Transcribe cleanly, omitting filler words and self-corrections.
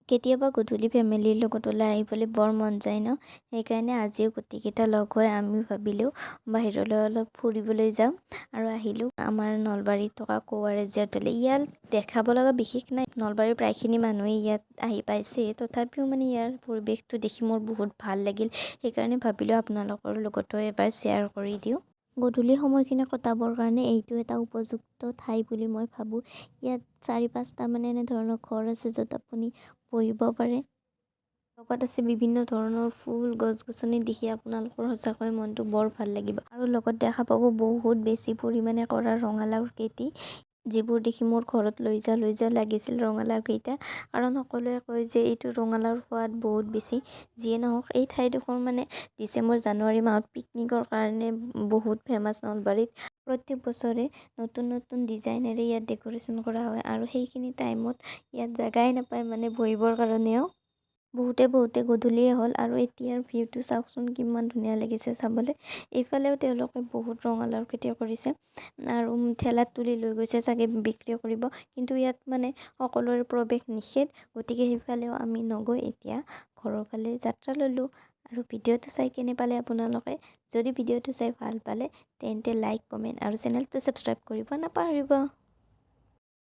কেতিয়াবা গধূলি ফেমিলিৰ লগত ওলাই আহিবলৈ বৰ মন যায় ন। সেইকাৰণে আজিও গোটেইকেইটা লগ হৈ আমি ভাবিলোঁ বাহিৰলৈ অলপ ফুৰিবলৈ যাম আৰু আহিলোঁ আমাৰ নলবাৰীত থকা কোৱাৰেজ হোটেললৈ। ইয়াত দেখাব লগা বিশেষ নাই, নলবাৰীৰ প্ৰায়খিনি মানুহে ইয়াত আহি পাইছে, তথাপিও মানে ইয়াৰ পৰিৱেশটো দেখি মোৰ বহুত ভাল লাগিল। সেইকাৰণে ভাবিলোঁ আপোনালোকৰ লগতো এবাৰ শ্বেয়াৰ কৰি দিওঁ। গধূলি সময়খিনি কটাবৰ কাৰণে এইটো এটা উপযুক্ত ঠাই বুলি মই ভাবোঁ। ইয়াত 4-5টা মানে এনেধৰণৰ ঘৰ আছে য'ত আপুনি বহিব পাৰে। লগত আছে বিভিন্ন ধৰণৰ ফুল, গছ-গছনি দেখি আপোনালোকৰ সঁচাকৈ মনটো বৰ ভাল লাগিব। আৰু লগত দেখা পাব বহুত বেছি পৰিমাণে কৰা ৰঙালাওৰ খেতি, যিবোৰ দেখি মোৰ ঘৰত লৈ যাওঁ লাগিছিল ৰঙালাও কেইটা। কাৰণ সকলোৱে কয় যে এইটো ৰঙালাওৰ সোৱাদ বহুত বেছি। যিয়ে নহওক, এই ঠাইডোখৰ মানে ডিচেম্বৰ জানুৱাৰী মাহত পিকনিকৰ কাৰণে বহুত ফেমাছ নলবাৰীত। প্ৰত্যেক বছৰে নতুন নতুন ডিজাইনেৰে ইয়াত ডেক'ৰেশ্যন কৰা হয় আৰু সেইখিনি টাইমত ইয়াত জেগাই নাপায় মানে বহিবৰ কাৰণেও। বহুতে গধূলিয়ে হ'ল আৰু এতিয়াৰ ভিউটো চাওকচোন কিমান ধুনীয়া লাগিছে চাবলৈ। এইফালেও তেওঁলোকে বহুত ৰঙালাওৰ খেতি কৰিছে আৰু ঠেলাত তুলি লৈ গৈছে চাগে বিক্ৰী কৰিব, কিন্তু ইয়াত মানে সকলোৰে প্ৰৱেশ নিষেধ। গতিকে সেইফালেও আমি নগৈ এতিয়া ঘৰৰ ফালে যাত্ৰা ল'লোঁ। আৰু ভিডিঅ'টো চাই কেনে পালে আপোনালোকে? যদি ভিডিঅ'টো চাই ভাল পালে তেন্তে লাইক, কমেণ্ট আৰু চেনেলটো ছাবস্ক্ৰাইব কৰিব নাপাহৰিব।